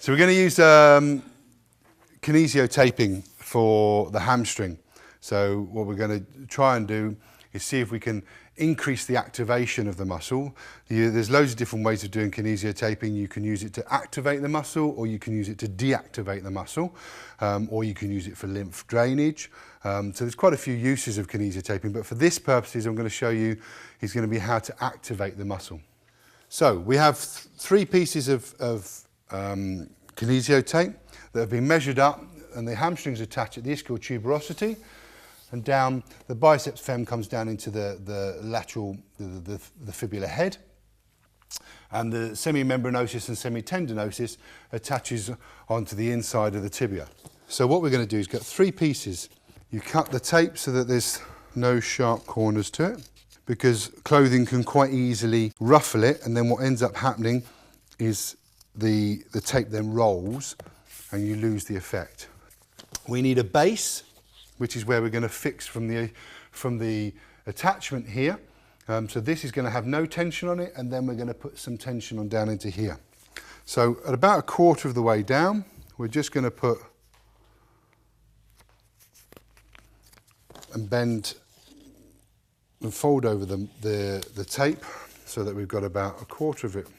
So we're going to use kinesiotaping for the hamstring. So what we're going to try and do is see if we can increase the activation of the muscle. There's loads of different ways of doing kinesiotaping. You can use it to activate the muscle, or you can use it to deactivate the muscle, or you can use it for lymph drainage. So there's quite a few uses of kinesiotaping, but for this purposes I'm going to show you is going to be how to activate the muscle. So we have three pieces of kinesiotape that have been measured up, and the hamstrings attach at the ischial tuberosity, and down the biceps fem comes down into the lateral, the fibular head, and the semimembranosus and semitendinosus attaches onto the inside of the tibia. So what we're going to do is get three pieces. You cut the tape so that there's no sharp corners to it, because clothing can quite easily ruffle it, and then what ends up happening is the tape then rolls and you lose the effect. We need a base, which is where we're going to fix from the attachment here. So this is going to have no tension on it, and then we're going to put some tension on down into here. So at about a quarter of the way down, we're just going to put and bend and fold over the tape so that we've got about a quarter of it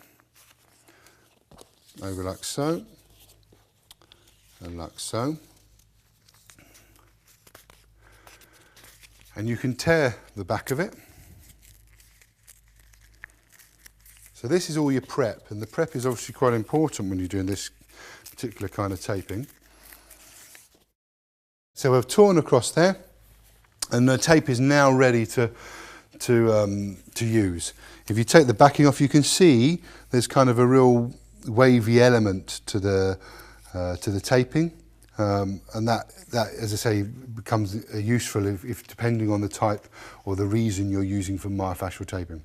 over like so, and like so. And you can tear the back of it. So this is all your prep, and the prep is obviously quite important when you're doing this particular kind of taping. So we've torn across there, and the tape is now ready to use. If you take the backing off, you can see there's kind of a real wavy element to the taping, and that, as I say, becomes useful if depending on the type or the reason you're using for myofascial taping.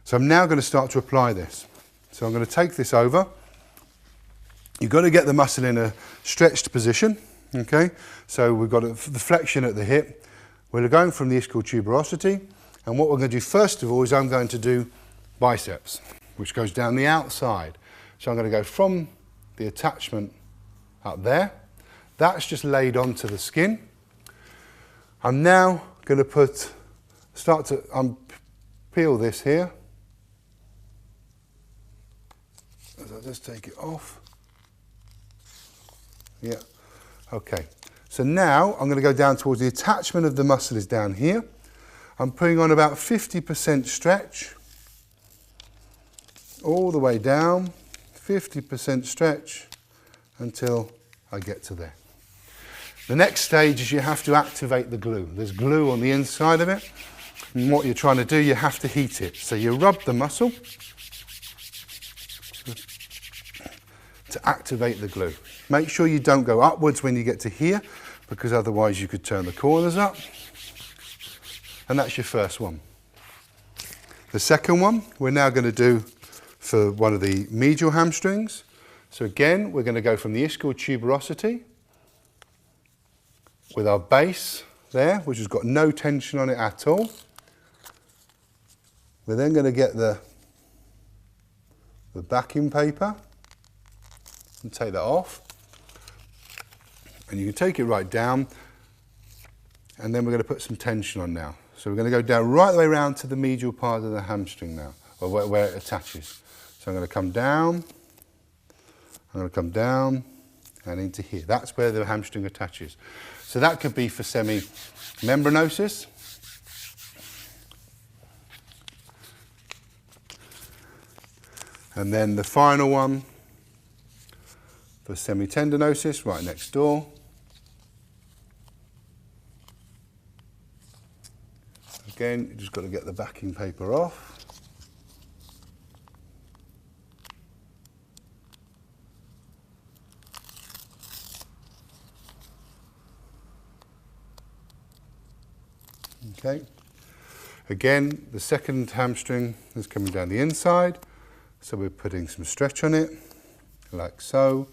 So I'm now going to start to apply this. So I'm going to take this over. You've got to get the muscle in a stretched position. Okay, so we've got the flexion at the hip. We're going from the ischial tuberosity, and what we're going to do first of all is I'm going to do biceps, which goes down the outside. So I'm going to go from the attachment up there. That's just laid onto the skin. I'm now going to start to peel this here. As I just take it off. Yeah, okay. So now I'm going to go down towards the attachment of the muscle is down here. I'm putting on about 50% stretch. All the way down, 50% stretch until I get to there. The next stage is you have to activate the glue. There's glue on the inside of it, and what you're trying to do, you have to heat it. So you rub the muscle to activate the glue. Make sure you don't go upwards when you get to here, because otherwise you could turn the corners up. And that's your first one. The second one we're now going to do for one of the medial hamstrings. So again, we're going to go from the ischial tuberosity with our base there, which has got no tension on it at all. We're then going to get the backing paper and take that off. And you can take it right down, and then we're going to put some tension on now. So we're going to go down right the way around to the medial part of the hamstring now, or where it attaches. So I'm going to come down, I'm going to come down and into here. That's where the hamstring attaches. So that could be for semimembranosus. And then the final one for semitendinosus, right next door. Again, you just got to get the backing paper off. Okay. Again, the second hamstring is coming down the inside, so we're putting some stretch on it, like so.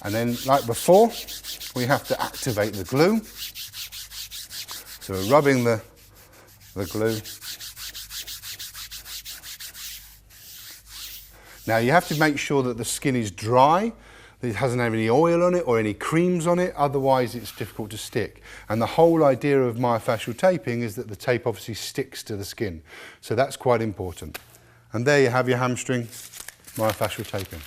And then, like before, we have to activate the glue. So we're rubbing the glue. Now you have to make sure that the skin is dry, that it hasn't had any oil on it or any creams on it, otherwise it's difficult to stick. And the whole idea of myofascial taping is that the tape obviously sticks to the skin. So that's quite important. And there you have your hamstring myofascial taping.